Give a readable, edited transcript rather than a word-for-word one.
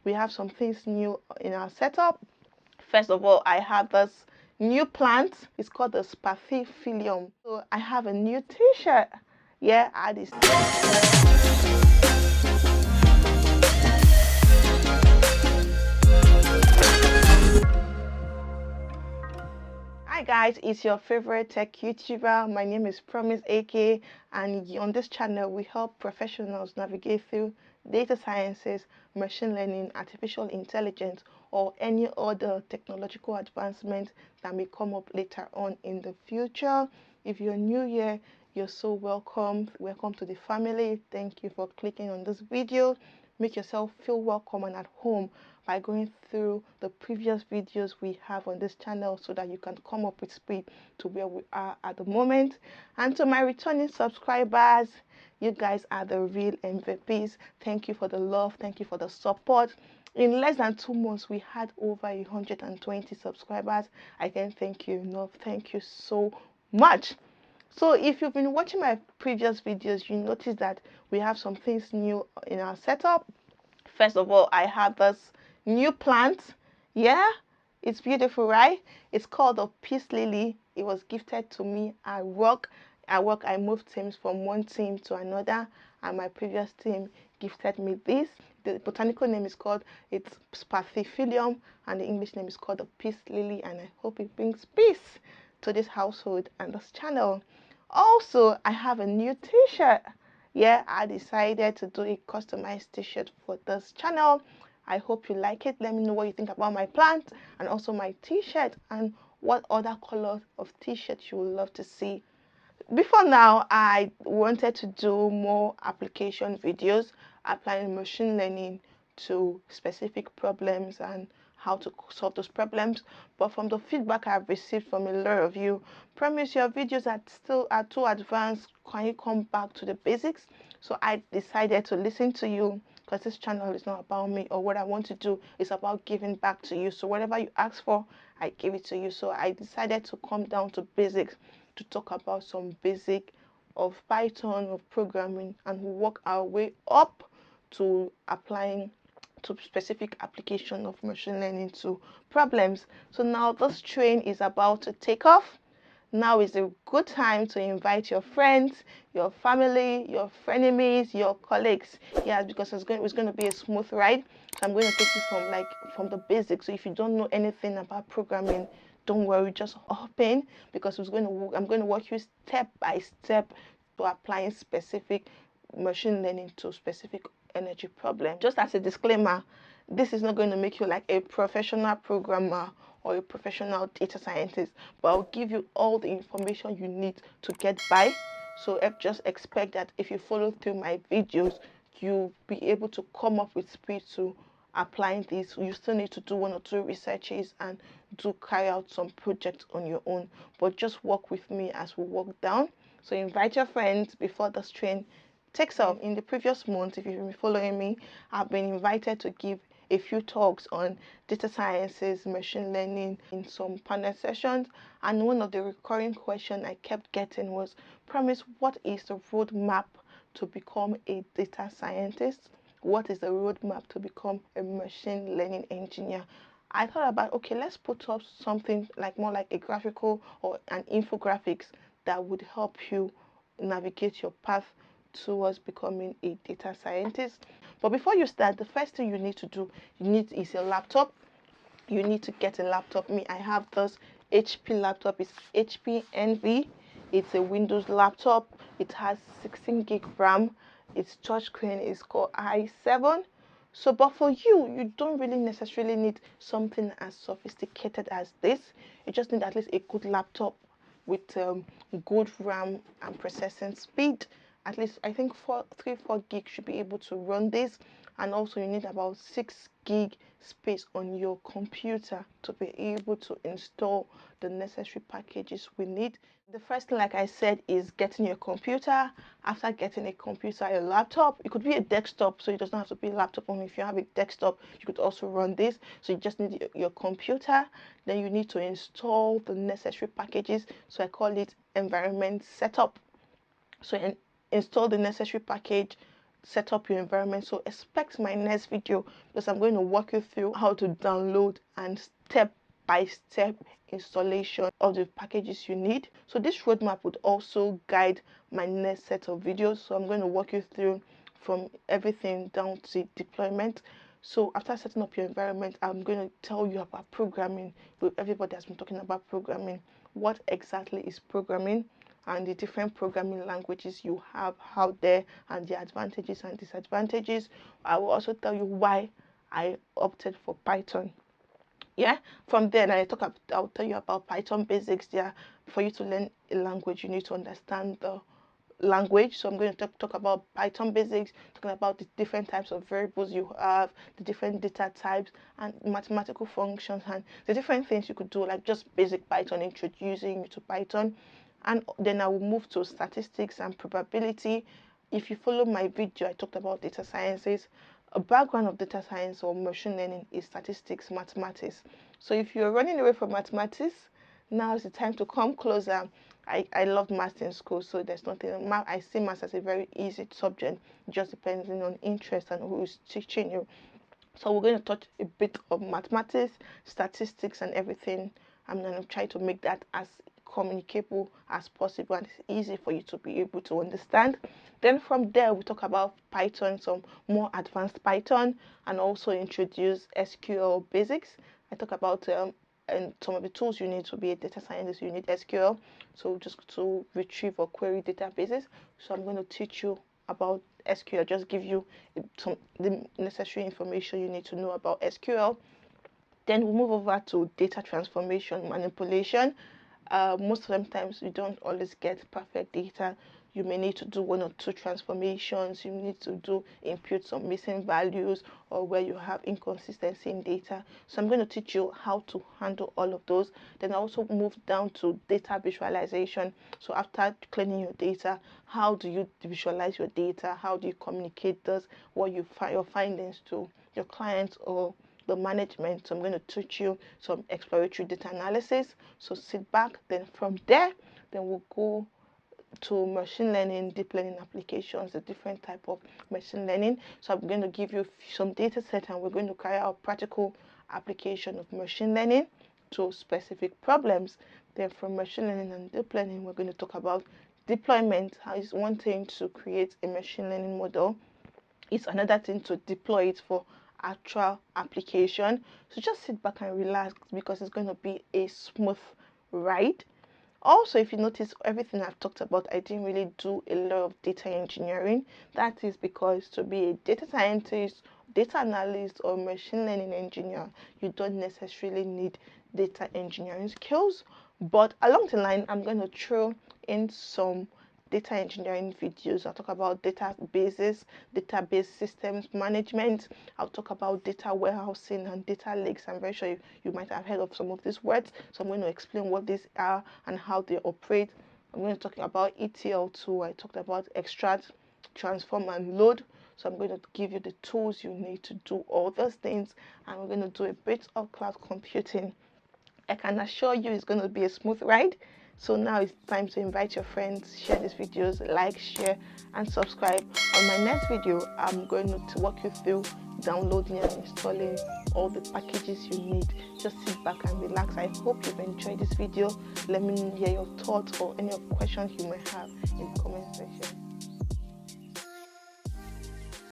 we have some things new in our setup. First of all, I have this new plant. It's called the spathiphyllum. So I have a new t-shirt. Yeah, I had this. Hi guys, it's your favorite tech YouTuber. My name is Promise AK, and on this channel we help professionals navigate through data sciences, machine learning, artificial intelligence, or any other technological advancement that may come up later on in the future. If you're new here, you're so welcome. Welcome to the family. Thank you for clicking on this video. Make yourself feel welcome and at home by going through the previous videos we have on this channel so that you can come up with speed to where we are at the moment. And to my returning subscribers, you guys are the real MVPs. Thank you for the love. Thank you for the support. In less than 2 months, we had over 120 subscribers. I can't thank you enough. Thank you so much. So if you've been watching my previous videos, you notice that we have some things new in our setup. First of all, I have this new plant. Yeah, it's beautiful, right? It's called the peace lily. It was gifted to me at work. I moved teams from one team to another, and my previous team gifted me this. The botanical name is called, it's spathiphyllum, and the English name is called the peace lily, and I hope it brings peace to this household and this channel. Also, I have a new t-shirt. Yeah, I decided to do a customized t-shirt for this channel. I hope you like it. Let me know what you think about my plant and also my t-shirt, and what other colors of t-shirts you would love to see. Before now, I wanted to do more application videos applying machine learning to specific problems and how to solve those problems. But from the feedback I've received from a lot of you, Promise, your videos are too advanced. Can you come back to the basics? So I decided to listen to you, because this channel is not about me or what I want to do. It's about giving back to you. So whatever you ask for, I give it to you. So I decided to come down to basics, to talk about some basic of Python, of programming, and work our way up to applying to specific application of machine learning to problems. So now this train is about to take off. Now is a good time to invite your friends, your family, your frenemies, your colleagues. Yes, because it's going to be a smooth ride. So I'm going to take you from the basics. So if you don't know anything about programming, don't worry, just hop in, because I'm going to walk you step by step to applying specific machine learning to specific energy problem. Just as a disclaimer, this is not going to make you like a professional programmer or a professional data scientist, but I'll give you all the information you need to get by. So just expect that if you follow through my videos, you'll be able to come up with speed to applying this. You still need to do 1 or 2 researches and carry out some projects on your own, but just work with me as we walk down. So invite your friends before this train takes off. In the previous month, if you've been following me, I've been invited to give a few talks on data sciences, machine learning in some panel sessions, and one of the recurring questions I kept getting was, Promise, what is the roadmap to become a data scientist? What is the roadmap to become a machine learning engineer? I thought about, okay, let's put up something like more like a graphical or an infographics that would help you navigate your path towards becoming a data scientist. But before you start, the first thing you need to do, is a laptop. You need to get a laptop. I have this HP laptop. It's HP Envy. It's a Windows laptop. It has 16 gig RAM. Its touchscreen is called i7. So, but for you, you don't really necessarily need something as sophisticated as this. You just need at least a good laptop with good RAM and processing speed. At least I think 4 gig should be able to run this. And also you need about 6 gig space on your computer to be able to install the necessary packages we need. The first thing, like I said, is getting your computer. After getting a computer, a laptop, it could be a desktop, so it doesn't have to be a laptop only. If you have a desktop, you could also run this. So you just need your computer. Then you need to install the necessary packages. So I call it environment setup. So install the necessary package, set up your environment. So expect my next video, because I'm going to walk you through how to download and step-by-step installation of the packages you need. So this roadmap would also guide my next set of videos. So I'm going to walk you through from everything down to deployment. So after setting up your environment, I'm going to tell you about programming. Everybody has been talking about programming. What exactly is programming, and the different programming languages you have out there, and the advantages and disadvantages. I will also tell you why I opted for Python. Yeah, from there I'll tell you about Python basics. Yeah, for you to learn a language, you need to understand the language. So I'm going to talk about Python basics, talking about the different types of variables you have, the different data types and mathematical functions, and the different things you could do, like just basic Python, introducing you to Python. And then I will move to statistics and probability. If you follow my video, I talked about data sciences. A background of data science or machine learning is statistics, mathematics. So if you're running away from mathematics, now is the time to come closer. I love maths in school, so there's nothing. I see maths as a very easy subject, just depending on interest and who is teaching you. So we're going to touch a bit of mathematics, statistics, and everything. I'm going to try to make that as communicable as possible and it's easy for you to be able to understand. Then from there, we talk about Python, some more advanced Python, and also introduce SQL basics. I talk about and some of the tools you need to be a data scientist. You need SQL, so just to retrieve or query databases. So I'm going to teach you about SQL, just give you the necessary information you need to know about SQL. Then we'll move over to data transformation manipulation. Most of the times you don't always get perfect data. You may need to do one or two transformations. You need to do input some missing values or where you have inconsistency in data. So I'm going to teach you how to handle all of those. Then I also move down to data visualization. So after cleaning your data, how do you visualize your data? How do you communicate this, what you find your findings to your clients or the management? So I'm going to teach you some exploratory data analysis. So sit back. Then from there, then we'll go to machine learning, deep learning applications, the different type of machine learning. So I'm going to give you some data set and we're going to carry out practical application of machine learning to specific problems. Then from machine learning and deep learning, we're going to talk about deployment. How is one thing to create a machine learning model, it's another thing to deploy it for actual application. So just sit back and relax because it's going to be a smooth ride. Also, if you notice everything I've talked about, I didn't really do a lot of data engineering. That is because to be a data scientist, data analyst, or machine learning engineer, you don't necessarily need data engineering skills. But along the line, I'm going to throw in some data engineering videos. I'll talk about databases, database systems management. I'll talk about data warehousing and data lakes. I'm very sure you might have heard of some of these words. So I'm going to explain what these are and how they operate. I'm going to talk about ETL2. I talked about extract, transform, and load. So I'm going to give you the tools you need to do all those things. And we're going to do a bit of cloud computing. I can assure you it's going to be a smooth ride. So now it's time to invite your friends, share these videos, like, share, and subscribe. On my next video, I'm going to walk you through downloading and installing all the packages you need. Just sit back and relax. I hope you've enjoyed this video. Let me hear your thoughts or any questions you may have in the comment section.